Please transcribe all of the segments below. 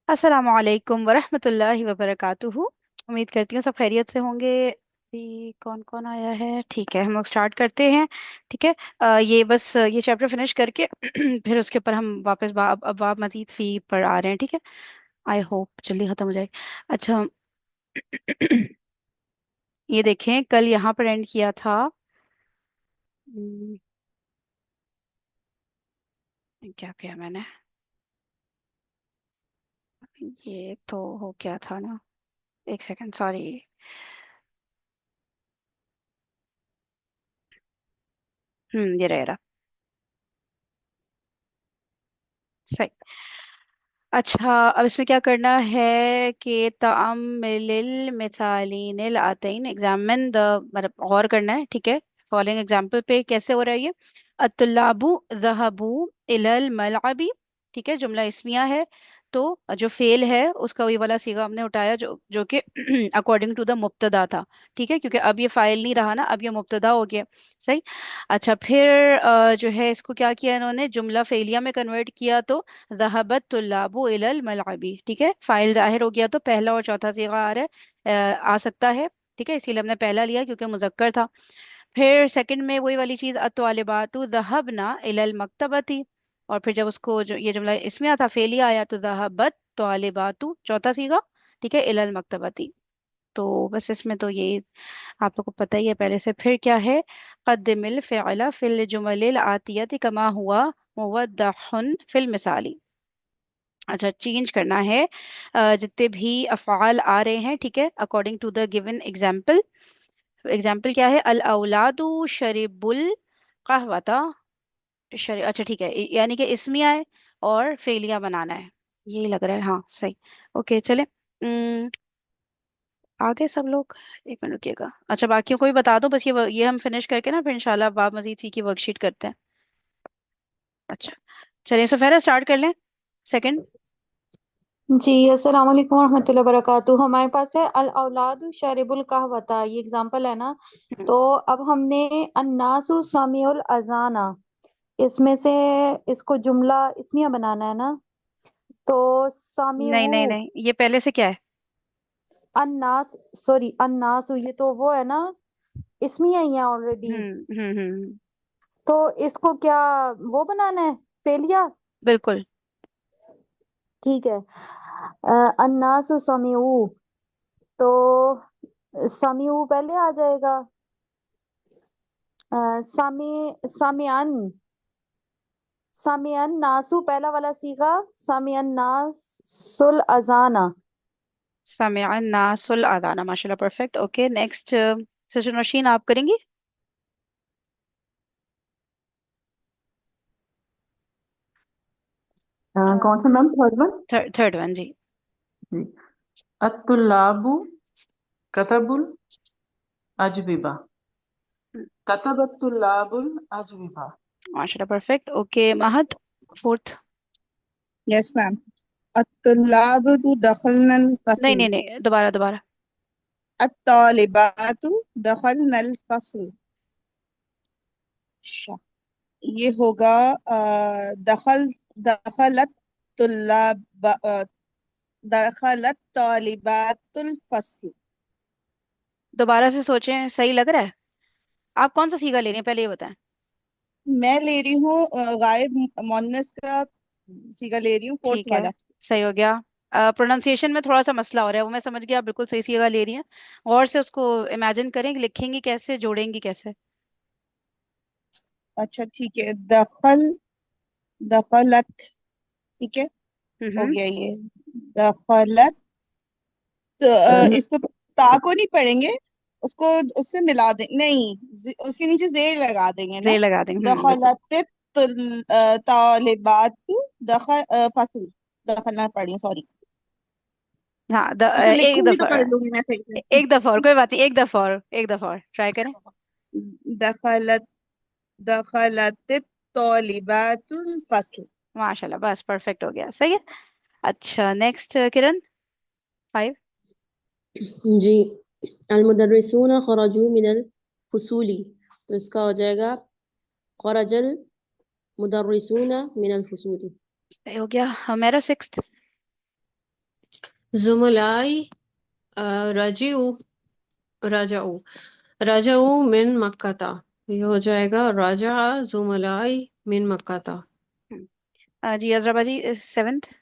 अस्सलाम वालेकुम वरहमतुल्लाहि वबरकातुहू। उम्मीद करती हूँ सब खैरियत से होंगे। अभी कौन कौन आया है? ठीक है, हम लोग स्टार्ट करते हैं। ठीक है। ये बस ये चैप्टर फिनिश करके फिर उसके ऊपर हम वापस अब मजीद फी पर आ रहे हैं। ठीक है। आई होप जल्दी खत्म हो जाए। अच्छा। ये देखें, कल यहाँ पर एंड किया था। हम्म, क्या किया मैंने? ये तो हो गया था ना। एक सेकंड, सॉरी। ये रहा। सही। अच्छा, अब इसमें क्या करना है कि तअम्मिलिल मिसालीनिल आतैन, एग्जामिन द, मतलब गौर करना है। ठीक है। फॉलोइंग एग्जाम्पल पे कैसे हो रहा है ये? अत्तुल्लाबु ज़हबू इलल मलअबी। ठीक है, जुमला इस्मिया है। तो जो फेल है उसका वही वाला सीगा हमने उठाया जो जो कि अकॉर्डिंग टू द मुब्तदा था। ठीक है, क्योंकि अब ये फाइल नहीं रहा ना, अब ये मुब्तदा हो गया। सही। अच्छा, फिर जो है इसको क्या किया इन्होंने, जुमला फेलिया में कन्वर्ट किया तो ज़हबत तुल्लाबु इलल मलअबी। ठीक है, फाइल जाहिर हो गया तो पहला और चौथा सीगा आ रहा है, आ सकता है। ठीक है, इसीलिए हमने पहला लिया क्योंकि मुजक्कर था। फिर सेकंड में वही वाली चीज, अत्वालिबातु ज़हबना इलल मकतबती। और फिर जब उसको जो ये जुमला इसमें आता फेलिया आया तो ज़हबत त्वालिबातु, चौथा सीगा। ठीक है, इलल मकतबती। तो बस इसमें तो ये आप लोग को पता ही है पहले से। फिर क्या है? कद्दिमिल फ़िअला फिल जुमलिल आतियति कमा हुआ मुवद्दहुन फिल मिसाली। अच्छा, चेंज करना है जितने भी अफ़आल आ रहे हैं। ठीक है, according to the given example. Example क्या है? अल औलादु शरिबुल कहवता। अच्छा ठीक है, यानी कि इसमिया है और फेलिया बनाना है। यही लग रहा है, हाँ सही। ओके चले। आगे सब लोग। एक मिनट रुकिएगा। अच्छा, बाकियों को भी बता दो बस, ये हम फिनिश करके ना फिर इंशाल्लाह बाब मजीद फी की वर्कशीट करते हैं। अच्छा, चलिए सफेरा स्टार्ट कर लें। सेकंड। जी अस्सलाम वालेकुम रहमतुल्लाहि वबरकातुहू। हमारे पास है अल औलादु शरिबुल कहवता, ये एग्जांपल है ना। हम्म, तो अब हमने अन्नासु समीउल अजाना, इसमें से इसको जुमला इसमिया बनाना है ना। तो नहीं सामिऊ, नहीं नहीं, ये पहले से क्या है? अन्नास, सॉरी अन्नासु, ये तो वो है ना, इसमिया ही है ऑलरेडी। तो इसको क्या वो बनाना है, फेलिया। बिल्कुल। ठीक है। अन्नासु समीऊ, तो समीऊ पहले आ जाएगा। सामी, सामियान, सामियान नासु पहला वाला सीगा, सामियान नासुल अजाना। समिअ नासुल अदाना, माशाल्लाह perfect. Okay next, sister Nausheen आप करेंगी? कौन सा ma'am, third one? Third one जी। जी। अत्तुल्लाबु कतबुल अजविबा। कतबत्तुल्लाबुल अजविबा। माशाल्लाह perfect. Okay Mahad, fourth. Yes ma'am. अत्तुल्लाबु दखलनल नहीं फस्ल। नहीं नहीं, दोबारा दोबारा। अत्तालिबातु दखलनल फस्ल। अच्छा, ये होगा दखल दखलत तुल्लाब दखलत तालिबातुल फस्ल। दोबारा से सोचें, सही लग रहा है? आप कौन सा सीगा ले रही हैं पहले ये बताएं। मैं ले रही हूँ गायब मोन्नस का सीगा ले रही हूँ, फोर्थ ठीक है, वाला। सही हो गया। प्रोनाउंसिएशन में थोड़ा सा मसला हो रहा है, वो मैं समझ गया, आप बिल्कुल सही सीगा ले रही हैं। और से उसको इमेजिन करें कि लिखेंगी कैसे, जोड़ेंगी कैसे। अच्छा ठीक है, दखलत, ठीक है, हो हम्म। गया ये। दखलत, तो इसको ता को नहीं पढ़ेंगे, उसको उससे मिला दे नहीं, उसके नीचे जेर लगा देंगे ना। जेर लगा देंगे, बिल्कुल। दखलत तालिबात दखल फसल, दखलना पड़ी, सॉरी। हाँ, उसको एक लिखूंगी तो दफा। पढ़ लूंगी मैं सही से। एक दफा और, कोई बात नहीं, एक दफा और, एक दफा और ट्राई करें। दखलत दखलत तालिबात फसल। माशाल्लाह, बस परफेक्ट हो गया, सही है। अच्छा नेक्स्ट, किरण, फाइव। जी। अलमुदर्रिसून खरजू मिनल फुसूली, तो इसका हो जाएगा खरजल मुदर्रिसून मिनल फुसूली। सही हो गया। मेरा सिक्स्थ। जुमलाई रजिउ रजाऊ रजाऊ मिन मक्काता, ये हो जाएगा राजा जुमलाई मिन मक्काता। जी अजरा बाजी, 7th।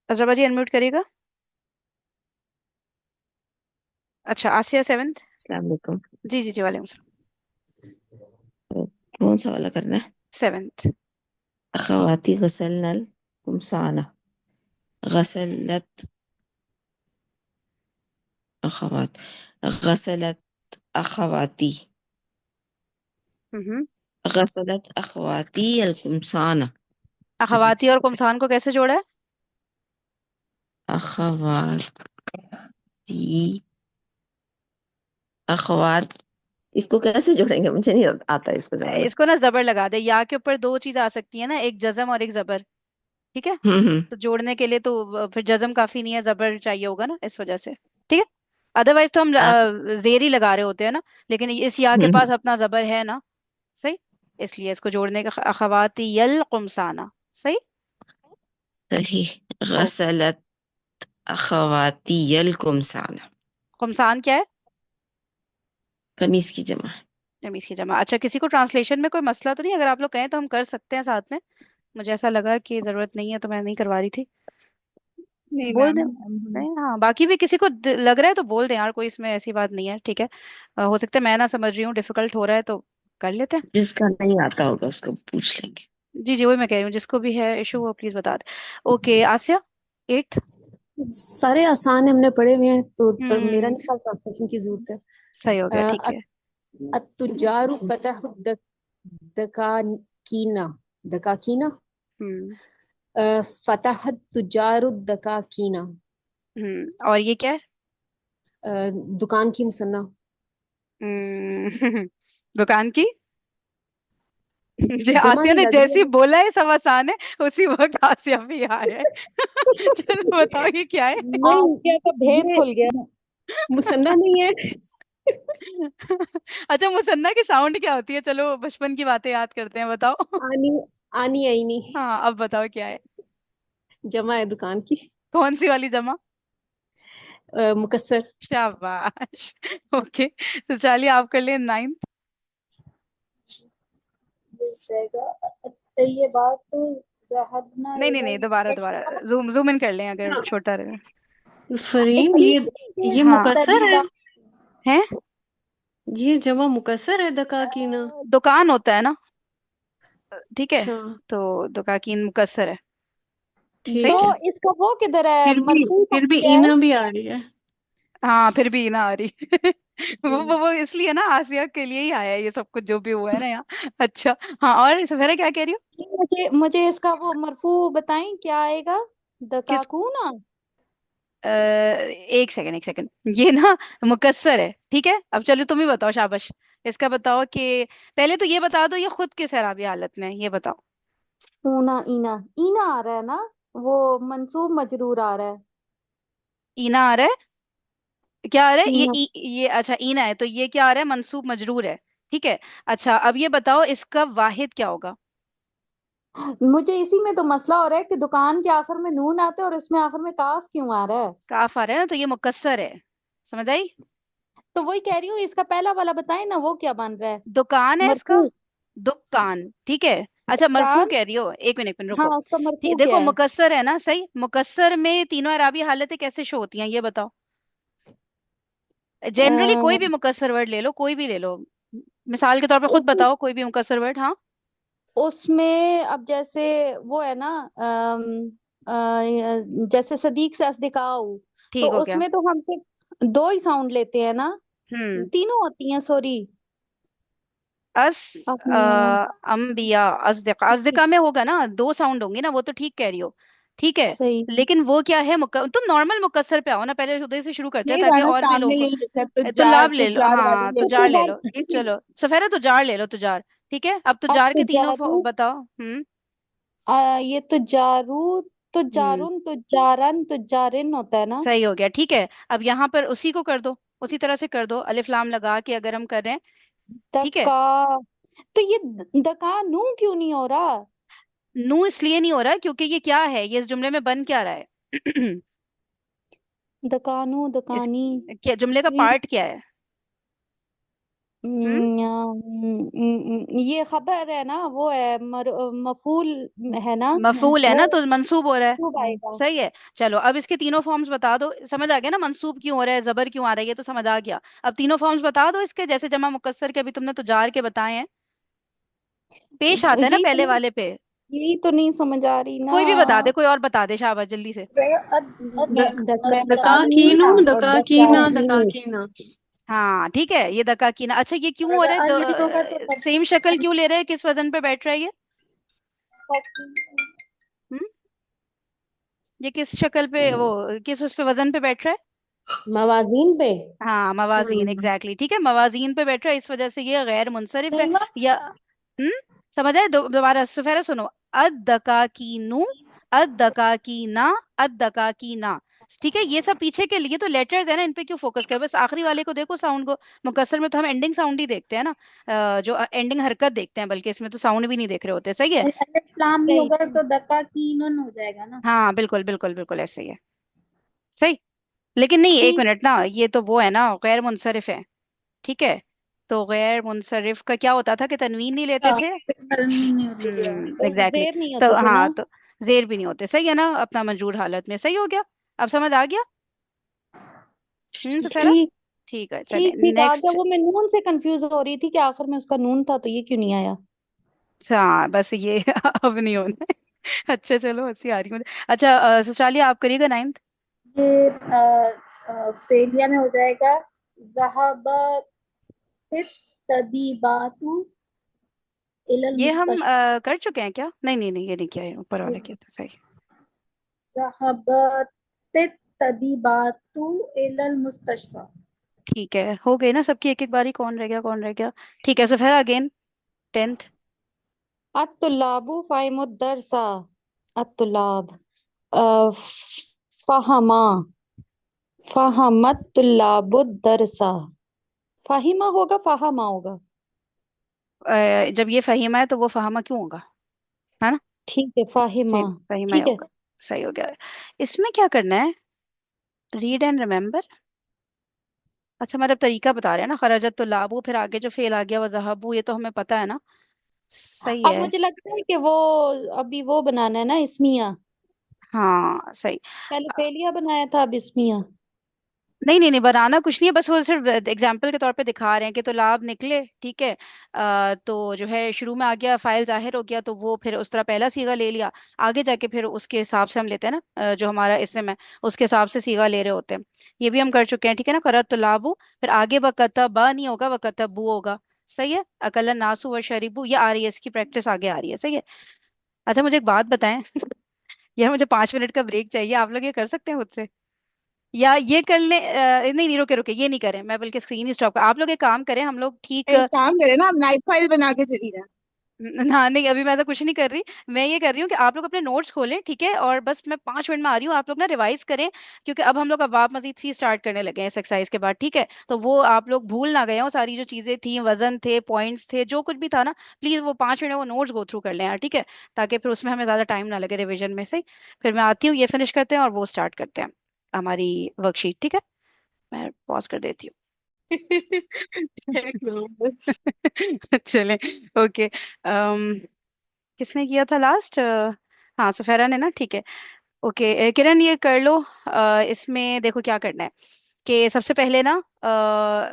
अजरा बाजी अनम्यूट करिएगा। अच्छा, आसिया 7th। अस्सलाम वालेकुम। जी जी जी, वालेकुम सलाम। कौन सा वाला करना है? 7th। अखवाती गसलनल कुमसाना, गसलत अखवात, गसलत अखवाती, हम्म। गसलत अखवाती अल कुमसाना। अखवाती और कुमसान को कैसे जोड़ा है? अखवाती, अखवात, इसको कैसे जोड़ेंगे? मुझे नहीं आता इसको जोड़ना। इसको ना जबर लगा दे, या के ऊपर दो चीज आ सकती है ना, एक जजम और एक जबर। ठीक है, हम्म। तो जोड़ने के लिए तो फिर जजम काफी नहीं है, जबर चाहिए होगा ना, इस वजह से। ठीक है, अदरवाइज तो हम आप जेर ही लगा रहे होते हैं ना, लेकिन इस या के हम्म, पास अपना जबर है ना। सही, इसलिए इसको जोड़ने का अखवाती यल कुमसाना। सही। सही। ओ, गसलत अखवाती अल कुमसाना, कुमसान क्या है? कमीज की जमा। कमीज की जमा। अच्छा, किसी को ट्रांसलेशन में कोई मसला तो नहीं? अगर आप लोग कहें तो हम कर सकते हैं साथ में। मुझे ऐसा लगा कि जरूरत नहीं है तो मैं नहीं करवा रही थी। नहीं बोल मैम, दें। नहीं, हाँ, बाकी भी किसी को लग रहा है तो बोल दें यार, कोई इसमें ऐसी बात नहीं है। ठीक है, हो सकता है मैं ना समझ रही हूँ, डिफिकल्ट हो रहा है तो कर लेते हैं। जिसका नहीं आता होगा उसको पूछ लेंगे। जी जी, वही मैं कह रही हूँ, जिसको भी है इशू वो प्लीज बता दे। ओके, आसिया 8th। सारे आसान हमने पढ़े हुए हैं, तो मेरा हम्म। नहीं ख्याल ट्रांसलेशन की जरूरत है। सही हो गया, ठीक है। अत्तुजारु फतहु दकाकीना, दकाकीना, हम्म। फतहत तुजारु दकाकीना, और ये क्या है? दुकान की मुसन्ना। हम्म। दुकान की। जो जमा आसिया नहीं ने लग जैसी रही बोला है सब आसान है, उसी वक्त आसिया भी आया है। चलो बताओ ये क्या है? नहीं, आसिया का भेद ये खुल गया। मुसन्ना नहीं है। अच्छा, मुसन्ना की साउंड क्या होती है? चलो बचपन की बातें याद करते हैं, बताओ। आनी, आनी आई नहीं। हाँ, अब बताओ क्या है? जमा है दुकान की। कौन सी वाली जमा? मुकस्सर। शाबाश। ओके, तो चलिए आप कर लिए 9th। ये बात तो ज़हबना नहीं नहीं नहीं, इलल दोबारा दोबारा जूम जूम इन कर लें अगर छोटा रहे। फरीम, ये हाँ। मुकस्सर है। है। ये जमा मुकस्सर है दकाकीना। दुकान होता है ना। ठीक है, अच्छा, तो दुकाकीन मुकस्सर है। तो सही। ठीक है। इसका वो किधर है, फिर भी मरफू फिर भी क्या है? ईना भी आ रही है। हाँ, फिर भी ना आ रही। जी। वो इसलिए ना, आसिया के लिए ही आया है ये सब कुछ जो भी हुआ है ना यहाँ। अच्छा। हाँ, और सफेरा क्या कह रही हो? मुझे मुझे इसका वो मरफू बताएं क्या आएगा। किस दकाकू ना। एक सेकंड, एक सेकंड, ये ना मुकस्सर है। ठीक है, अब चलो तुम ही बताओ, शाबाश। इसका बताओ कि पहले तो ये बता दो, ये खुद किस एराबी हालत में है, ये बताओ। ऊना ईना, ईना आ रहा है ना, वो मंसूब मजरूर आ रहा है। ईना आ रहा है? क्या आ रहा है ये? ईना। ये अच्छा, ईना है तो ये क्या आ रहा है? मंसूब मजरूर है। ठीक है। अच्छा, अब ये बताओ इसका वाहिद क्या होगा? मुझे इसी में तो मसला हो रहा है कि दुकान के आखिर में नून आता है और इसमें आखिर में काफ क्यों आ रहा है। काफ आ रहा है ना, तो ये मुकस्सर है। समझ आई? तो वही कह रही हूँ, इसका पहला वाला बताएं ना, वो क्या बन रहा है। दुकान है इसका। मरफू। दुकान, ठीक है। अच्छा, मरफू दुकान। कह रही हो? एक मिनट हाँ, रुको। उसका मरफू क्या देखो, है। मुकस्सर है ना, सही। मुकस्सर में तीनों अराबी हालतें कैसे शो होती हैं, ये बताओ। जनरली कोई भी अ, मुकस्सर वर्ड ले लो, कोई भी ले लो। मिसाल के तौर पे खुद उस बताओ कोई भी मुकस्सर वर्ड। हाँ। उसमें अब जैसे वो है ना, जैसे सदीक से असदिकाऊ, तो ठीक हो गया। उसमें तो हम सिर्फ दो ही साउंड लेते हैं ना। हम्म। तीनों होती हैं, सॉरी। अस अपने। अम्बिया, अज़दिका, अज़दिका में होगा ना, दो साउंड होंगे ना, वो तो ठीक कह रही हो। ठीक है। सही। लेकिन वो क्या है, तुम नॉर्मल मुकस्सर पे आओ ना, पहले उदय से शुरू करते हैं नहीं ताकि राना, और भी सामने लोगों यही लिखा है, को। तुलाब ले लो, तुजार वाली हाँ, ले तुजार ले लो। लो। चलो सफेरा, तुजार ले लो, तुजार। ठीक है, अब अब तुजार के तो तीनों जारू। बताओ। ये तो जारू, तो हम्म। जारुन, तो जारन, तो जारिन होता है ना। सही हो गया, ठीक है। अब यहाँ पर उसी को कर दो, उसी तरह से कर दो, अलिफ लाम लगा के अगर हम कर रहे हैं। ठीक है। दका। तो ये दका नू क्यों नहीं हो रहा? नू इसलिए नहीं हो रहा क्योंकि ये क्या है, ये इस जुमले में बन क्या रहा है? दकानू इस दकानी। क्या जुमले का पार्ट क्या है? हम्म ये खबर है ना, वो है मफूल है ना, मफूल है वो ना, तो मंसूब हो रहा है। कब आएगा? सही है। चलो अब इसके तीनों फॉर्म्स बता दो, समझ आ गया ना, मंसूब क्यों हो रहा है, जबर क्यों आ रहा है, ये तो समझ आ गया। अब तीनों फॉर्म्स बता दो इसके, जैसे जमा मुकस्सर के अभी तुमने तो जार के बताए हैं, पेश आता है ना पहले वाले पे। यही तो नहीं समझ आ रही ना। कोई भी बता दे, कोई और बता दे, शाबाश जल्दी से। दकाकीनू दकाकीना दकाकीना। हाँ ठीक है, ये दका की ना। अच्छा ये क्यों हो रहा है, सेम शक्ल क्यों ले रहे हैं, किस वजन पे बैठ रहा है ये? हम्म ये किस शक्ल पे, वो किस उस पे वजन पे बैठ रहा है? मवाजीन पे। हाँ मवाजीन, एग्जैक्टली ठीक है, मवाजीन पे बैठ रहा है, इस वजह से ये गैर मुनसरिफ है। या हम्म समझ आए? दोबारा सुफेरा सुनो। अद्दकाकीनु, अद्दकाकीना, अद्दकाकीना। ठीक है, ये सब पीछे के लिए तो लेटर्स है ना, इन पे क्यों फोकस कर, बस आखिरी वाले को देखो साउंड को। मुकस्सर में तो हम एंडिंग साउंड ही देखते हैं ना, जो एंडिंग हरकत देखते हैं, बल्कि इसमें तो साउंड भी नहीं देख रहे होते। सही है। इस्लाम नहीं होगा तो दका की नून हो जाएगा ना। हाँ बिल्कुल बिल्कुल बिल्कुल ऐसे ही है। सही। लेकिन नहीं, एक ठीक। मिनट ना, ये तो वो है ना, गैर मुनसरिफ है। ठीक है, तो गैर मुनसरिफ का क्या होता था कि तनवीन नहीं लेते थे। नहीं होती है। तो एग्जैक्टली। देर नहीं तो होते थे ना। हाँ, तो जेर भी नहीं होते, सही है ना, अपना मंजूर हालत में। सही हो गया, अब समझ आ गया। तो फेरा। ठीक। ठीक है, चले ठीक ठीक आ गया, नेक्स्ट। वो मैं नून से कंफ्यूज हो रही थी कि आखिर में उसका नून था तो ये क्यों नहीं आया। हाँ बस ये अब नहीं होना है। अच्छा चलो, हंसी आ रही है मुझे। अच्छा ससुरालिया आप करिएगा 9th। ये फेलिया में हो जाएगा। ज़हाबत तबीबातु इलल ये हम मुस्तशफा। कर चुके हैं क्या? नहीं नहीं नहीं, ये नहीं किया है, ऊपर वाला किया था। सही। ज़हाबत तबीबातु इलल मुस्तशफा। ठीक है, हो गई ना सबकी एक एक बारी, कौन रह गया कौन रह गया। ठीक है, सफेरा अगेन 10th। अत्तुल्लाबु फाहिमुद्दरसा। अत्तुल्लाब फहमा फहमत तुल्लाबुद्दरसा। फाहिमा होगा फाहमा होगा? जब ये फहीमा है तो वो फहामा क्यों होगा, है ना? ठीक है, फाहिमा। सेम फहीमा ही ठीक है। होगा। सही हो गया। इसमें क्या करना है, रीड एंड रिमेम्बर। अच्छा मतलब तरीका बता रहे हैं ना, खराजत तो लाबू, फिर आगे जो फेल आ गया वह जहाबू, ये तो हमें पता है ना। सही अब है। मुझे लगता है कि वो अभी वो बनाना है ना, इसमिया। हाँ सही। पहले फेलिया बनाया था, अब इसमिया। नहीं नहीं नहीं, बनाना कुछ नहीं है, बस वो सिर्फ एग्जाम्पल के तौर पे दिखा रहे हैं कि तो लाभ निकले। ठीक है। तो जो है शुरू में आ गया, फाइल जाहिर हो गया, तो वो फिर उस तरह पहला सीगा ले लिया। आगे जाके फिर उसके हिसाब से हम लेते हैं ना, जो हमारा इसम है उसके हिसाब से सीगा ले रहे होते हैं। ये भी हम कर चुके हैं। ठीक है ना, करत तो लाभू, फिर आगे वकतबा नहीं होगा, वकतबू होगा। सही है। अकल नासु व शरीबू, ये आ रही है, इसकी प्रैक्टिस आगे आ रही है। सही है। अच्छा मुझे एक बात बताएं। यार मुझे 5 मिनट का ब्रेक चाहिए, आप लोग ये कर सकते हैं खुद से, या ये कर ले, नहीं नहीं रुके रुके, ये नहीं करें, मैं बल्कि स्क्रीन ही स्टॉप कर, आप लोग एक काम करें, हम लोग ठीक एक काम करे ना, आप नाइट फाइल बना के चली जाए। हाँ नहीं, अभी मैं तो कुछ नहीं कर रही। मैं ये कर रही हूँ कि आप लोग अपने नोट्स खोलें, ठीक है, और बस मैं 5 मिनट में आ रही हूँ, आप लोग ना रिवाइज करें, क्योंकि अब हम लोग अवाब मजीद फी स्टार्ट करने लगे हैं इस एक्सरसाइज के बाद। ठीक है, तो वो आप लोग भूल ना गए हो, सारी जो चीजें थी, वजन थे, पॉइंट्स थे, जो कुछ भी था ना, प्लीज वो 5 मिनट में वो नोट्स गो थ्रू कर लें यार। ठीक है, ताकि फिर उसमें हमें ज्यादा टाइम ना लगे रिविजन में। सही। फिर मैं आती हूँ, ये फिनिश करते हैं और वो स्टार्ट करते हैं हमारी वर्कशीट। ठीक है, मैं पॉज कर देती चेक लो बस। हूँ। चलें। ओके। किसने किया था लास्ट? हाँ सुफेरा ने ना, ठीक है। ओके किरण ये कर लो। इसमें देखो क्या करना है, कि सबसे पहले ना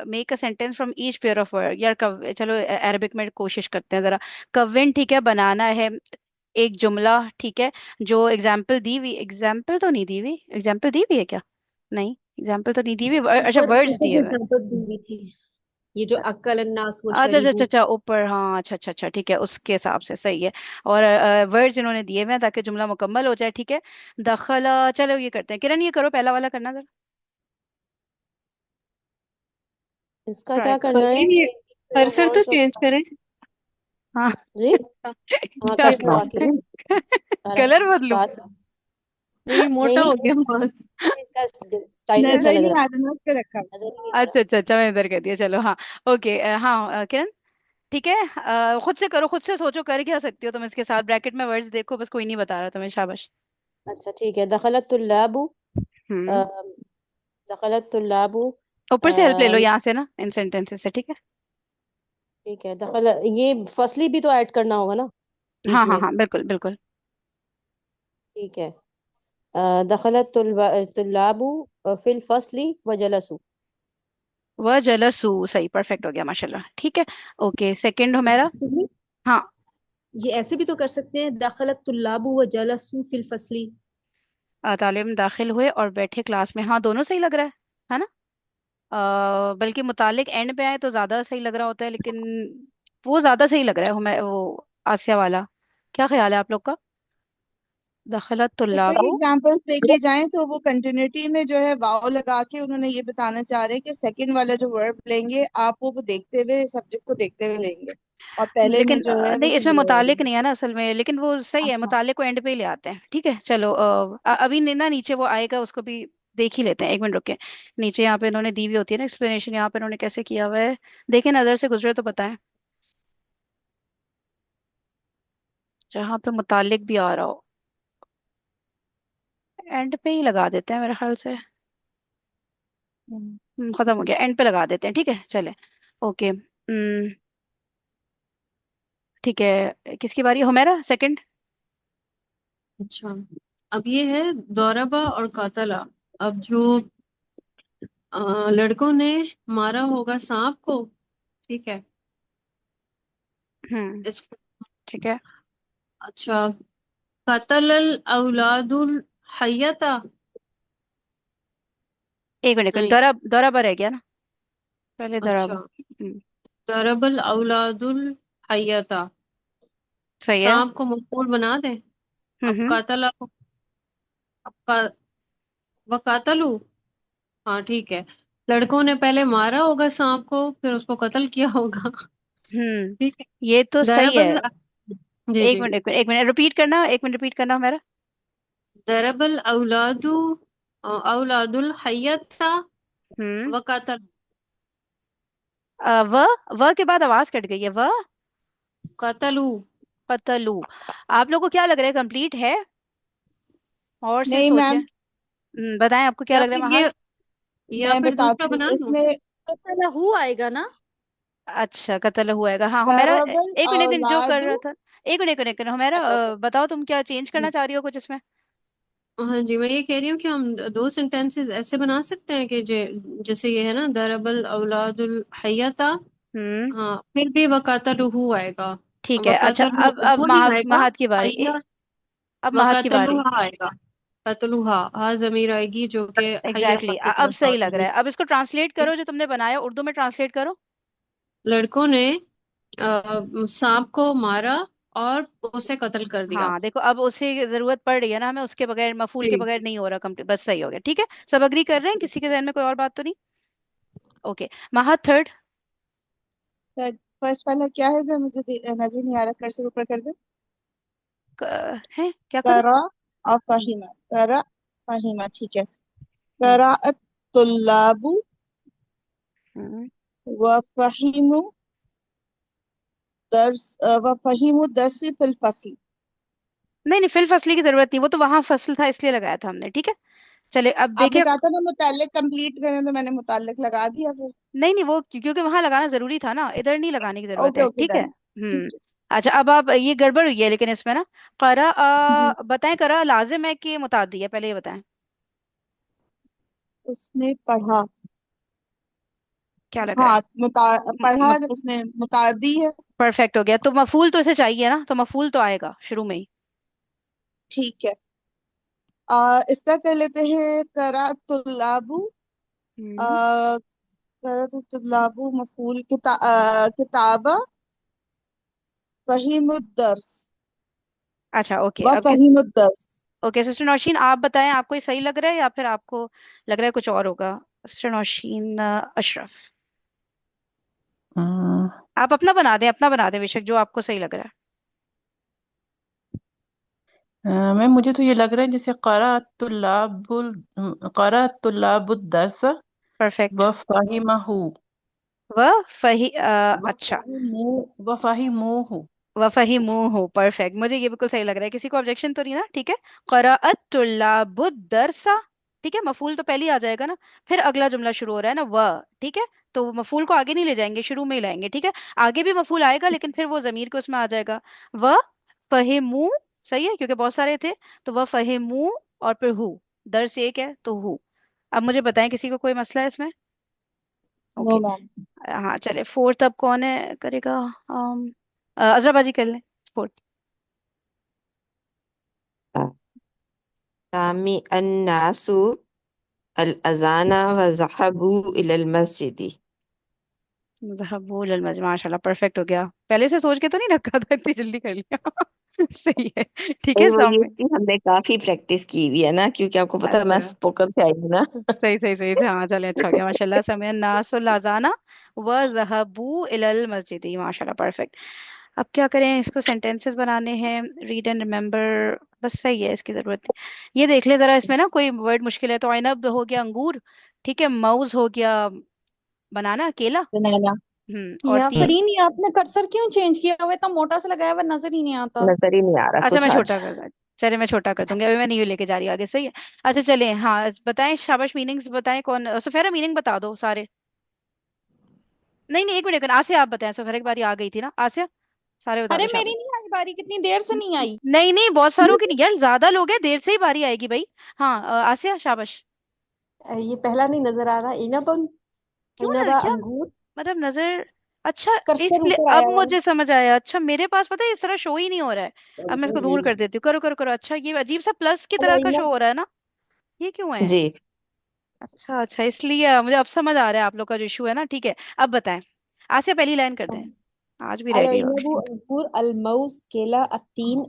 make a sentence from each pair of word, यार चलो अरबिक में कोशिश करते हैं जरा। कविन, ठीक है, बनाना है एक जुमला। ठीक है, जो एग्जाम्पल दी हुई, एग्जाम्पल तो नहीं दी हुई, एग्जाम्पल दी हुई है क्या? नहीं, एग्जाम्पल तो नहीं दी हुई, अच्छा ऊपर वर्ड्स ऊपर दिए जो हुए हैं। एग्जांपल्स दी हुई थी, ये जो अक्कल अन्नास व अच्छा अच्छा अच्छा शरीबू। अच्छा, ऊपर, हाँ अच्छा अच्छा अच्छा, ठीक है, उसके हिसाब से सही है। और वर्ड्स इन्होंने दिए हुए हैं ताकि जुमला मुकम्मल हो जाए। ठीक है, दखला, चलो ये करते हैं, किरण ये करो पहला वाला करना जरा, इसका ट्राई क्या करो। करना है? ये कर्सर तो चेंज करें। हाँ। जी। हाँ क्या कर्सर बात करो। सारा कलर बदलूं? बात। ये नहीं मोटा नहीं, हो गया बहुत। इसका स्टाइल अच्छा नजर लग नहीं रहा आ रहा, उस पे रखा हुआ। है, नजर ही नहीं आ अच्छा रहा। अच्छा अच्छा, मैंने इधर कर दिया, चलो हाँ। ओके हाँ किरण ठीक है। खुद से करो, खुद से सोचो कर क्या सकती हो तुम इसके साथ। ब्रैकेट में वर्ड्स देखो, बस कोई नहीं बता रहा तुम्हें। शाबाश। अच्छा ठीक है। दखलत तुल्लाबु, अ, हम्म। दखलत तुल्लाबु, ऊपर से हेल्प ले लो यहाँ से ना, इन सेंटेंसेस से, ठीक है। ठीक है। दखल, ये फसली भी तो ऐड करना होगा ना हाँ बीच हाँ में। हाँ, बिल्कुल बिल्कुल। ठीक है। दखलत तुल्लाबु फिल फसली व जलसु। वह जलसू, सही, परफेक्ट हो गया माशाल्लाह। ठीक है। ओके, सेकंड हो मेरा। सुनिए, हाँ। ये ऐसे भी तो कर सकते हैं, दखलत तुल्लाबु व जलसु फिल फसली। तालिब में दाखिल हुए और बैठे क्लास में, हाँ दोनों सही लग रहा है ना। बल्कि मुतालिक एंड पे आए तो ज्यादा सही लग रहा होता है, लेकिन वो ज्यादा सही लग रहा है हमें, वो आसिया वाला। क्या ख्याल है आप लोग का? दखलत ऊपर तुल्लाबु। एग्जांपल्स देखे जाएं तो वो कंटिन्यूटी में जो है वाव लगा के उन्होंने ये बताना चाह रहे हैं कि सेकंड वाला जो वर्ब लेंगे आप वो देखते हुए सब्जेक्ट को देखते हुए लेंगे, और पहले में लेकिन जो है वो नहीं, इसमें सिंगुलर मुतालिक होगा। नहीं है ना असल में, लेकिन वो सही है, अच्छा। मुतालिक को एंड पे ही ले आते हैं। ठीक है चलो, अभी ना नीचे वो आएगा, उसको भी देख ही लेते हैं। एक मिनट रुके। नीचे यहाँ पे इन्होंने दी हुई होती है ना एक्सप्लेनेशन, यहाँ पे इन्होंने कैसे किया हुआ है, देखें नजर से गुजरे तो बताएं। जहाँ पे मुतालिक भी आ रहा हो एंड पे ही लगा देते हैं मेरे ख्याल से। हम्म। खत्म हो गया, एंड पे लगा देते हैं, ठीक है चले। ओके। ठीक है, किसकी बारी? हुमैरा सेकंड। अच्छा, अब ये है दौरबा और कातला। अब जो लड़कों ने मारा होगा सांप को, ठीक है। हम्म। इसको, ठीक है। अच्छा, कतल औलादुल हयता। एक मिनट, नहीं, दौरा दौरा पर रह गया ना, पहले दौराबा। अच्छा, दरबल औलादुल हयता। सही है। सांप को मफूल बना दे। अब हम्म। कातला को, अब का, वकातलू। हाँ ठीक है। लड़कों ने पहले मारा होगा सांप को, फिर उसको कत्ल किया होगा। हम्म। ठीक है। ये तो सही है। दरबल, जी एक जी, मिनट एक मिनट एक मिनट, रिपीट करना, एक मिनट रिपीट करना मेरा। दरबल औलादू औलादुल हयता हम्म। वकातल। व के बाद आवाज कट गई है, व कतलू। कतलू। आप लोगों को क्या लग रहा है, कंप्लीट है? और से नहीं सोचे। मैम, बताएं आपको क्या या लग रहा फिर है महात। या मैं फिर दूसरा बताती हूँ बना दूं। इसमें। तो पहला हु आएगा ना। अच्छा, कतल हुएगा, हाँ हो मेरा। दरबल एक मिनट जो कर औलादु। रहा था। एक मिनट हो मेरा, अच्छा अच्छा। बताओ तुम क्या चेंज करना चाह रही हो कुछ इसमें? हाँ जी, मैं ये कह रही हूँ कि हम दो सेंटेंसेस ऐसे बना सकते हैं कि जैसे ये है ना, दरबल औलादुल हयता। हम्म। हाँ, फिर भी वकातलुहु आएगा। ठीक है। अच्छा, अब वकातलुहु नहीं आएगा। महात की बारी। हय्या, अब महात की बारी। वकातलुहा आएगा। कतलुहा, हाँ जमीर आएगी जो कि हय्या एग्जैक्टली की अब तरफ आ सही लग रहा जाएगी। है। अब इसको ट्रांसलेट करो, जो तुमने बनाया उर्दू में ट्रांसलेट करो। लड़कों ने सांप को मारा और उसे कत्ल कर दिया। हाँ देखो, अब उसे जरूरत पड़ रही है ना हमें, उसके बगैर, मफूल के जी, बगैर नहीं हो रहा कंप्लीट, बस सही हो गया। ठीक है, सब अग्री कर रहे हैं, किसी के जहन में कोई और बात तो नहीं? ओके। महात थर्ड। फर्स्ट वाला क्या है जो मुझे नजर नहीं आ रहा, कर्सर ऊपर कर दे। है क्या करूँ? करा और फहीमा, करा फहीमा, ठीक है। हम्म। कराअत तुल्लाबु हम्म। व फहीमु दर्स व फहीमु दर्सी फिल फसली। नहीं नहीं, फिल फसली की जरूरत नहीं, वो तो वहां फसल था इसलिए लगाया था हमने, ठीक है। चले अब आपने देखें। कहा था ना मुताल्लिक कंप्लीट करें, तो मैंने मुताल्लिक लगा दिया फिर। नहीं नहीं, वो क्योंकि वहां लगाना जरूरी था ना, इधर नहीं लगाने की जरूरत ओके है, ओके ठीक है। डन। ठीक है। अच्छा, अब आप ये गड़बड़ हुई है लेकिन इसमें ना, करा जी। बताएं, करा लाजिम है कि मुताद्दी है, पहले ये बताएं। उसने पढ़ा। क्या लग रहा हाँ पढ़ा है? उसने, मुतादी है। परफेक्ट हो गया, तो मफूल तो इसे चाहिए ना, तो मफूल तो आएगा शुरू में ही। ठीक है। इसका कर लेते हैं करा तुल्लाबु। हम्म। आ, करा तुल्लाबु मफूल किताबा फहीमुद्दर्स अच्छा ओके, व अब फहीमुद्दर्स। ओके सिस्टर नौशीन, आप बताएं, आपको ये सही लग रहा है या फिर आपको लग रहा है कुछ और होगा? सिस्टर नौशीन, अशरफ, आप अपना बना दें, अपना बना दें बेशक, जो आपको सही लग रहा है। मैम मुझे तो ये लग रहा है जैसे क़राअत तुल्लाबुद दर्स परफेक्ट। व फ़हिमहू। अच्छा, वफ़हिमूहु। वफ़हिमूहु, परफेक्ट, मुझे ये बिल्कुल सही लग रहा है। किसी को ऑब्जेक्शन तो नहीं ना? ठीक है। क़राअत तुल्लाबुद दरसा, ठीक है, मफूल तो पहले ही आ जाएगा ना, फिर अगला जुमला शुरू हो रहा है ना, ठीक है, तो मफूल को आगे नहीं ले जाएंगे, शुरू में ही लाएंगे, ठीक है। आगे भी मफूल आएगा लेकिन फिर वो जमीर के उसमें आ जाएगा। व फहिमू, सही है, क्योंकि बहुत सारे थे, तो व फहिमू और फिर हु, दर्स एक है तो हु। अब मुझे बताएं, किसी को कोई मसला है इसमें? No okay. मैम। हाँ चले, फोर्थ अब कौन है करेगा? अजरा बाजी कर लें फोर्थ। सामी अन्नासु अल अजाना व ज़हबू इलल मस्जिदी। ज़हबूल अल मस्जिद, माशाल्लाह, परफेक्ट हो गया। पहले से सोच के तो नहीं रखा था, इतनी जल्दी कर लिया। सही है। ठीक और है, वो ये सामने। कि हमने काफी प्रैक्टिस की हुई है ना, क्योंकि आपको पता है मैं अच्छा, स्पोकन से आई हूँ ना। सही सही सही था, हाँ चले, अच्छा हो गया, माशाल्लाह। समय नासुल अजाना व ज़हबू इलल मस्जिद, माशाल्लाह, परफेक्ट। अब क्या करें, इसको सेंटेंसेस बनाने हैं, रीड एंड रिमेम्बर, बस सही है, इसकी जरूरत नहीं। ये देख ले जरा, इसमें ना कोई वर्ड मुश्किल है तो, आइनब हो गया अंगूर, ठीक है, माउस हो गया बनाना, केला। बनाना। और या तीन। फरीन, ये आपने कर्सर क्यों चेंज किया हुआ है? इतना मोटा सा लगाया हुआ है, नजर ही नहीं आता। नजर ही नहीं आ रहा अच्छा, मैं कुछ आज। छोटा कर दूँ, चलिए मैं छोटा कर दूंगी, अभी मैं नहीं लेके जा रही आगे, सही है। अच्छा चलिए, हाँ बताएं, शाबाश, मीनिंग्स बताएं, कौन, सफेरा मीनिंग बता दो सारे। नहीं नहीं, एक मिनट, आसिया आप बताएं, सफेरा की बारी आ गई थी ना, आसिया, सारे बता अरे दो, मेरी शाबाश। नहीं आई बारी, कितनी देर से नहीं आई। नहीं नहीं, बहुत सारों की नहीं यार, ज्यादा लोग हैं, देर से ही बारी आएगी भाई। हाँ, आसिया, शाबाश। ये पहला नहीं नजर आ रहा, इनाबन, क्यों ना, इनाबा क्या अंगूर। मतलब, नजर? अच्छा, कर्सर इसलिए ऊपर अब आया हुआ है। मुझे समझ आया, अच्छा मेरे पास पता है इस तरह शो ही नहीं हो रहा है। अब मैं इसको दूर जी। कर देती हूँ, करो करो करो, अच्छा ये अजीब सा प्लस की हेलो तरह का शो इनब। हो रहा है ना, ये क्यों है? जी। अच्छा अच्छा, इसलिए मुझे अब समझ आ रहा है आप लोग का जो इशू है ना, ठीक है। अब बताएं, आज से पहली लाइन कर दें, आज भी रह अल गई और। इनबु अंगूर अल मौज केला अत्तीन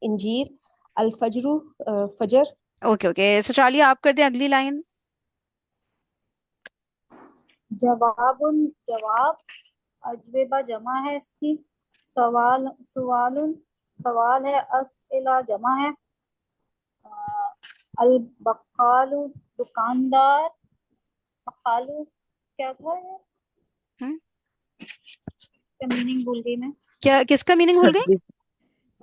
इंजीर अल फजरु फजर। ओके ओके, चालिए आप कर दें अगली लाइन। जवाबुन, जवाब। अजवेबा जमा है इसकी। सवाल, सवालुन, सवाल है। अस्इला जमा है। अल बकालू, दुकानदार। बकालू क्या था ये? हम्म, इसका मीनिंग भूल गई मैं। क्या, किसका मीनिंग भूल गई? सब्जी।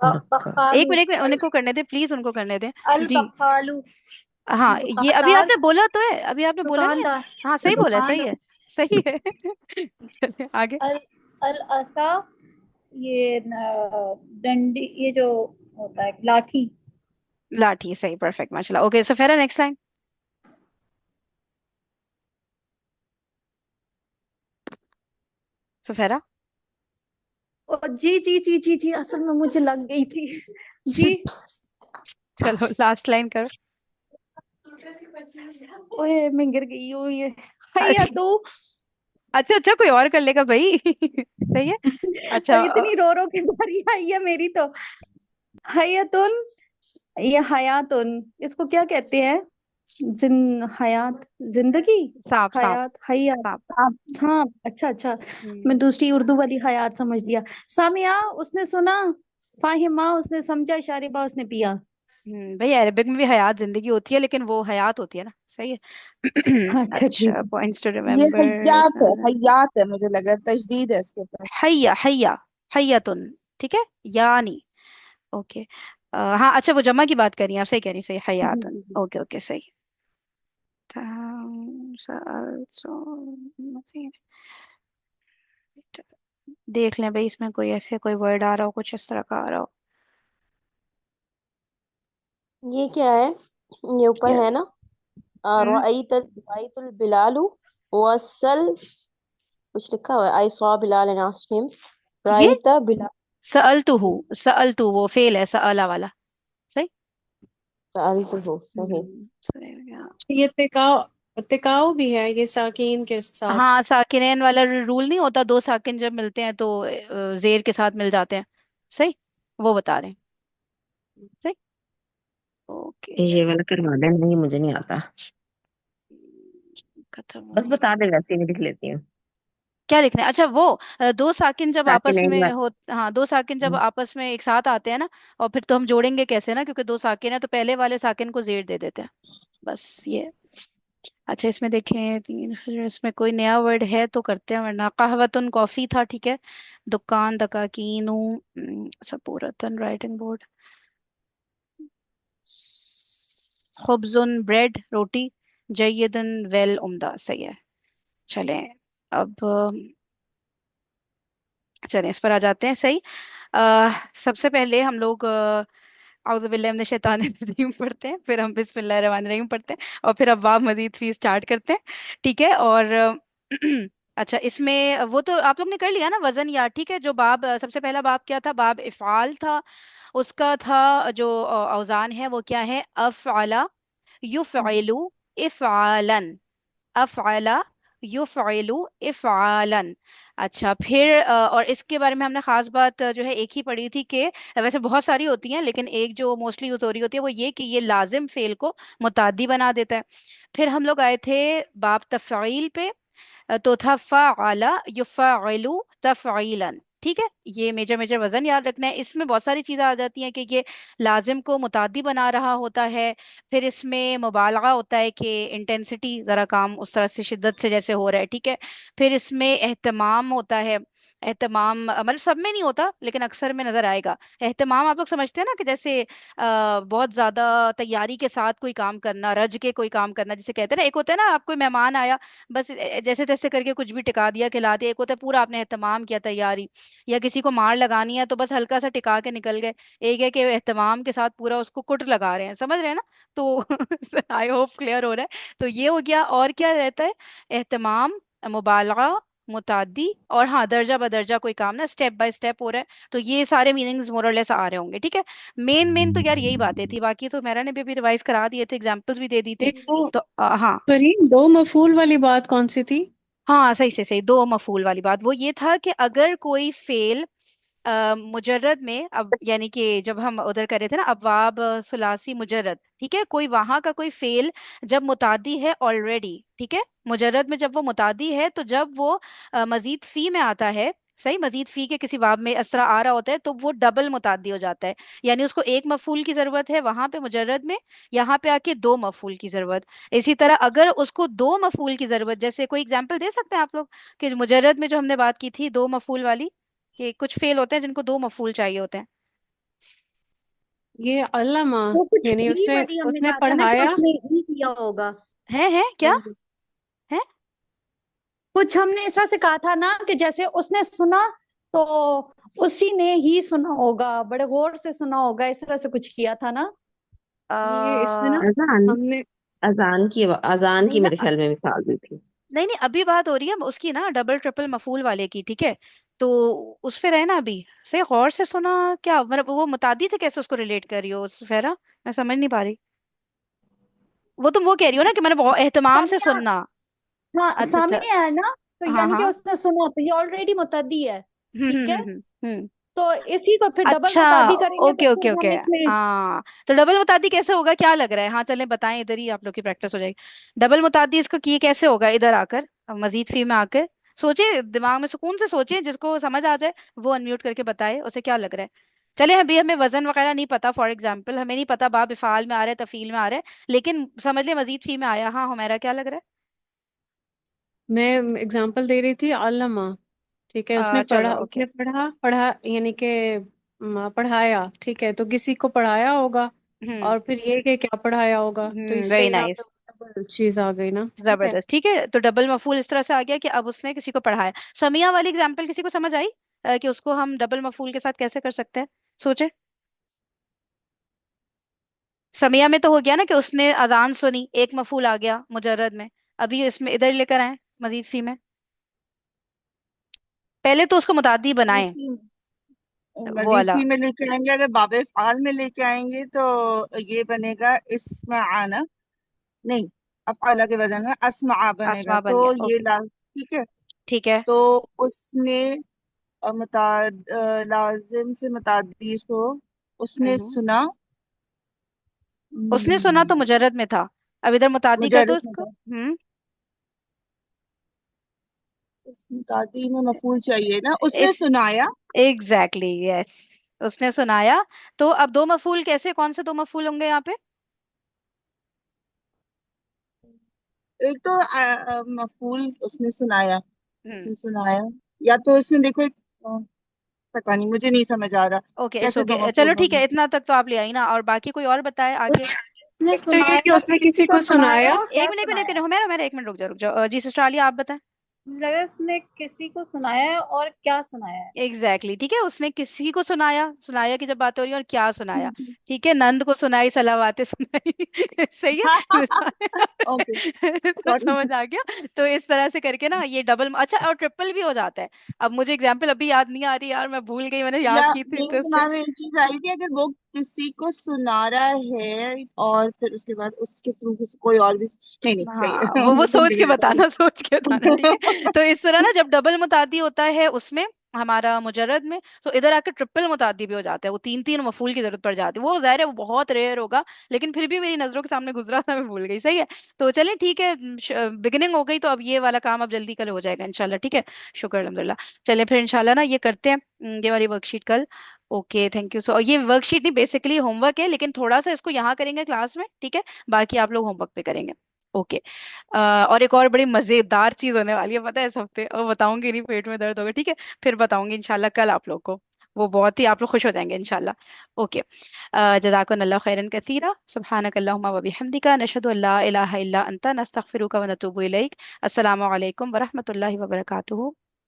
बक्का। एक बकालू, मिनट, एक मिनट, उनको करने दे प्लीज, उनको करने दें। अल जी। बकालू, हाँ, ये अभी दुकानदार। आपने बोला तो है, अभी आपने बोला नहीं है। दुकानदार, हाँ सही बोला है, दुकान। सही है, सही है। चलिए आगे। अल अल असा, ये डंडी, ये जो होता है लाठी। लाठी, सही, परफेक्ट, माशाल्लाह। ओके, सो फिर नेक्स्ट लाइन। सुफेरा। जी जी जी जी जी, असल में मुझे लग गई थी। जी। चलो लास्ट लाइन करो। ओए मैं गिर गई हूँ ये। हैया अच्छा तो। अच्छा अच्छा, कोई और कर लेगा भाई। सही है। अच्छा, इतनी रो रो के बारी आई है मेरी तो। हयातुन, ये हयातुन, इसको क्या कहते हैं? हयात, जिंदगी। सांप सांप हयात, हयात। सांप। आप, हाँ अच्छा अच्छा। मैं दूसरी उर्दू वाली हयात समझ लिया। सामिया, उसने सुना। फाहिमा, उसने समझा। शारिबा, उसने पिया। भाई अरबिक में भी हयात जिंदगी होती है, लेकिन वो हयात होती है ना, सही है। अच्छा अच्छा, ठीक पॉइंट्स टू ये रिमेम्बर। हयात है, हयात है, मुझे लगा तजदीद है इसके ऊपर। हैया हैया, हैयतुन, ठीक है, यानी। ओके। हाँ अच्छा, वो जमा की बात कर रही हैं आप, सही कह रही हैं, सही, है। हयातुन, ओके ओके, सही। देख लें भाई, इसमें कोई ऐसे कोई वर्ड आ रहा हो, कुछ इस तरह का आ रहा हो। ये क्या है? ये ऊपर क्या? है ना। हम्म, रअयतुल बिलालु वसल, कुछ लिखा हुआ है। I saw Bilal and asked him. ये राइता बिलाल। सअलतुहु वो फेल है, सअला वाला, सही। सअलतुहु, सही। सही हो गया। ये तिकाओ, तिकाओ भी है ये साकीन के साथ। हाँ, साकिनेन वाला रूल नहीं होता, दो साकिन जब मिलते हैं तो जेर के साथ मिल जाते हैं, सही, वो बता रहे हैं, सही। ओके। ये वाला करवा देना, नहीं मुझे नहीं आता। खत्म बस हुई। बता दे, वैसे ही लिख लेती हूँ। क्या लिखना है? अच्छा वो, दो साकिन जब ताकि आपस नहीं में बात। हो, हाँ दो साकिन जब आपस में एक साथ आते हैं ना, और फिर तो हम जोड़ेंगे कैसे ना, क्योंकि दो साकिन है तो पहले वाले साकिन को जेर दे देते हैं, बस ये। अच्छा, इसमें देखें तीन, फिर इसमें कोई नया वर्ड है तो करते हैं, वरना कहवतुन कॉफी था, ठीक है। दुकान, दकाकीनू, सपूरतन राइटिंग बोर्ड, खुब्जुन ब्रेड रोटी, जय्यदन वेल उम्दा, सही है। चलें, अब चलें इस पर आ जाते हैं, सही। सबसे पहले हम लोग औज़ु बिल्लाहि मिनश शैतानिर रजीम पढ़ते हैं, फिर हम बिस्मिल्लाहिर रहमानिर रहीम पढ़ते हैं, और फिर अब्वाब मजीद फी स्टार्ट करते हैं, ठीक है। और अच्छा, इसमें वो तो आप लोग ने कर लिया ना वजन याद, ठीक है। जो बाब सबसे पहला बाब क्या था, बाब इफ़ाल था। उसका था जो औजान है वो क्या है, अफ़अला, युफ़इलु, इफ़आलन, अफ़अला, युफ़इलु, इफ़आलन। अच्छा, फिर और इसके बारे में हमने खास बात जो है एक ही पढ़ी थी कि वैसे बहुत सारी होती हैं, लेकिन एक जो मोस्टली यूज हो रही होती है वो ये कि ये लाजिम फेल को मुताद्दी बना देता है। फिर हम लोग आए थे बाब तफ़ईल पे, तो था फ़अला युफ़अलु तफ़ईलन, ठीक है। ये मेजर मेजर वजन याद रखना है। इसमें बहुत सारी चीजें आ जाती हैं कि ये लाजिम को मुताद्दी बना रहा होता है। फिर इसमें मुबालगा होता है कि इंटेंसिटी जरा काम उस तरह से शिद्दत से जैसे हो रहा है, ठीक है। फिर इसमें एहतमाम होता है। एहतमाम मतलब सब में नहीं होता, लेकिन अक्सर में नजर आएगा। एहतमाम आप लोग समझते हैं ना, कि जैसे बहुत ज्यादा तैयारी के साथ कोई काम करना, रज के कोई काम करना, जिसे कहते हैं ना। एक होता है ना, आप कोई मेहमान आया, बस जैसे तैसे करके कुछ भी टिका दिया, खिला दिया। एक होता है पूरा आपने एहतमाम किया, तैयारी। या किसी को मार लगानी है तो बस हल्का सा टिका के निकल गए। एक है कि एहतमाम के साथ पूरा उसको कुट लगा रहे हैं, समझ रहे हैं ना। तो आई होप क्लियर हो रहा है। तो ये हो गया, और क्या रहता है, एहतमाम, मुबालगा, मुताद्दी, और हाँ दर्जा बदर्जा कोई काम ना स्टेप बाय स्टेप हो रहा है। तो ये सारे मीनिंग्स मोरलेस आ रहे होंगे, ठीक है। मेन मेन तो यार यही बातें थी, बाकी तो मेरा ने भी अभी रिवाइज करा दिए थे, एग्जाम्पल्स भी दे दी थे। ये दो तो हाँ। करीम, दो मफूल वाली बात कौन सी थी? हाँ सही से सही, दो मफूल वाली बात वो ये था कि अगर कोई फेल मुजर्रद में, अब यानी कि जब हम उधर कर रहे थे ना अबवाब सुलासी मुजर्रद, ठीक है, कोई वहां का कोई फेल जब मुतादी है ऑलरेडी, ठीक है, मुजर्रद में जब वो मुतादी है, तो जब वो मजीद फी में आता है, सही, मजीद फी के किसी बाब में असरा आ रहा होता है, तो वो डबल मुतादी हो जाता है। यानी उसको एक मफूल की जरूरत है वहां पे मुजर्रद में, यहाँ पे आके दो मफूल की जरूरत। इसी तरह अगर उसको दो मफूल की जरूरत, जैसे कोई एग्जांपल दे सकते हैं आप लोग, कि मुजर्रद में जो हमने बात की थी दो मफूल वाली, कि कुछ फेल होते हैं जिनको दो मफूल चाहिए होते हैं। ये अल्लामा, वो कुछ यानी ही उसने वाली हमने उसने कहा था ना कि पढ़ाया। उसने ही किया होगा। है क्या हाँ जी। है। कुछ हमने इस तरह से कहा था ना कि जैसे उसने सुना तो उसी ने ही सुना होगा, बड़े गौर से सुना होगा, इस तरह से कुछ किया था ना। ये इसमें ना अजान, हमने अजान की नहीं ना, मेरे ख्याल में मिसाल दी थी। नहीं नहीं, अभी बात हो रही है उसकी ना डबल ट्रिपल मफूल वाले की, ठीक है। तो उस पे रहे ना अभी, से गौर से सुना, क्या मतलब वो मुतादी थे, कैसे उसको रिलेट कर रही हो उस फेरा, मैं समझ नहीं पा रही। वो तुम वो कह रही हो ना कि मैंने बहुत एहतमाम से सामिया, सुनना। हाँ अच्छा अच्छा। सामिया है ना, तो हाँ यानी कि हाँ। उसने सुना तो ये ऑलरेडी मुतद्दी है, ठीक है। हम्म। तो इसी को फिर डबल अच्छा, मुतादी करेंगे तो ओके ओके फिर ओके। हम इसमें हाँ, तो डबल मुतादी कैसे होगा, क्या लग रहा है, हाँ चलें बताएं, इधर ही आप लोग की प्रैक्टिस हो जाएगी। डबल मुतादी इसको किए कैसे होगा, इधर आकर मजीद फी में आकर सोचे, दिमाग में सुकून से सोचें, जिसको समझ आ जाए वो अनम्यूट करके बताए उसे क्या लग रहा है। चले, अभी हमें वजन वगैरह नहीं पता, फॉर एग्जाम्पल हमें नहीं पता बाब इफाल में आ रहा है तफील में आ रहा है, लेकिन समझ ले मजीद फी में आया। हाँ हमारा क्या लग रहा मैं एग्जांपल दे रही थी अल्लामा। ठीक है, है। उसने चलो पढ़ा, ओके। उसने पढ़ा पढ़ा यानी कि पढ़ाया, ठीक है, तो किसी को पढ़ाया होगा। हम्म और फिर ये कि क्या पढ़ाया होगा, तो इसलिए वेरी यहाँ नाइस, पे डबल चीज आ गई ना, ठीक है। जबरदस्त, ठीक है। तो डबल मफूल इस तरह से आ गया कि अब उसने किसी को पढ़ाया। समिया वाली एग्जाम्पल किसी को समझ आई, कि उसको हम डबल मफूल के साथ कैसे कर सकते हैं, सोचे। समिया में तो हो गया ना कि उसने अजान सुनी, एक मफूल आ गया मुजर्रद में। अभी इसमें इधर लेकर आए मजीद फी में, पहले तो उसको मुतादी बनाए, वो मजीद वाला। थी में लेके आएंगे, अगर बाबे फाल में लेके आएंगे तो ये बनेगा इसमें आना, नहीं, अफ़अला के बदल में अस्मा बनेगा, आसमा बन तो गया, ये ओके। ला, ठीक है। ठीक है। तो उसने लाजिम से मुतादी इसको उसने हम्म। सुना। उसने सुना तो हम्म, मुजर्रद में था, अब इधर मुतादी कर दो मुजर्रद में उसको। था, मुतादी में मफूल चाहिए ना, उसने इस सुनाया। एग्जैक्टली यस, उसने सुनाया। तो अब दो मफूल कैसे, कौन से दो मफूल होंगे यहाँ पे। एक तो मफूल उसने सुनाया, हम्म। उसने सुनाया, या तो उसने देखो एक पता नहीं, मुझे नहीं समझ आ रहा ओके, इट्स कैसे दो ओके, मफूल चलो ठीक होंगे। है, इतना तक तो आप ले आई ना, और बाकी कोई और बताए आगे। उसने एक तो ये कि सुनाया उसने किसी किसी को को सुनाया सुनाया। और क्या एक मिनट, एक मिनट, एक सुनाया? मिनट, मेरा मेरा 1 मिनट, रुक जाओ जी सिस्टर आलिया, आप बताएं। मुझे लग रहा है उसने किसी को सुनाया है और क्या सुनाया है। एग्जैक्टली ठीक है, उसने किसी को सुनाया, सुनाया की जब बात हो रही है, और क्या सुनाया। हम्म। ठीक है, नंद को सुनाई सलावातें सुनाई सही है। ओके, तो समझ आ गया। तो इस तरह से करके ना ये डबल, अच्छा, और ट्रिपल भी हो जाता है। अब मुझे एग्जाम्पल अभी याद नहीं आ रही यार, मैं भूल गई, मैंने या याद की थी मेरे तो दिमाग में एक चीज आई थी, अगर वो किसी को सुना रहा है और फिर उसके बाद उसके थ्रू किसी कोई और भी, नहीं नहीं सही हाँ, है। वो भूल सोच गई के मैं पहले। बताना, सोच के बताना, ठीक है। तो इस तरह ना जब डबल मुतादी होता है उसमें, हमारा मुजर्रद में, तो इधर आकर ट्रिपल मुतादी भी हो जाता है, वो तीन तीन मफूल की जरूरत पड़ जाती है। वो जाहिर है वो बहुत रेयर होगा, लेकिन फिर भी मेरी नजरों के सामने गुजरा था, मैं भूल गई, सही है। तो चलें ठीक है, बिगिनिंग हो गई, तो अब ये वाला काम अब जल्दी कल हो जाएगा इंशाल्लाह, ठीक है। शुक्र अल्हम्दुलिल्लाह। चलें फिर इंशाल्लाह ना ये करते हैं, ये वाली वर्कशीट कल। Okay, thank you. सो ये वर्कशीट नहीं, बेसिकली होमवर्क है, लेकिन थोड़ा सा इसको यहाँ करेंगे क्लास में, ठीक है। बाकी आप लोग होमवर्क पे करेंगे। ओके। और एक और बड़ी मजेदार चीज होने वाली है, पता है, इस हफ्ते, और बताऊंगी नहीं, पेट में दर्द होगा, ठीक है। फिर बताऊंगी इंशाल्लाह कल आप लोग को। वो बहुत ही आप लोग खुश हो जाएंगे इंशाल्लाह। ओके। जज़ाकल्लाहु खैरन कसीरा, सुब्हानकल्लाहुम्मा व बिहम्दिका, नशहदु अल्ला इलाहा इल्ला अंता, नस्तगफिरुका व नतूबु इलैक। अस्सलामु अलैकुम व रहमतुल्लाहि व बरकातुहू।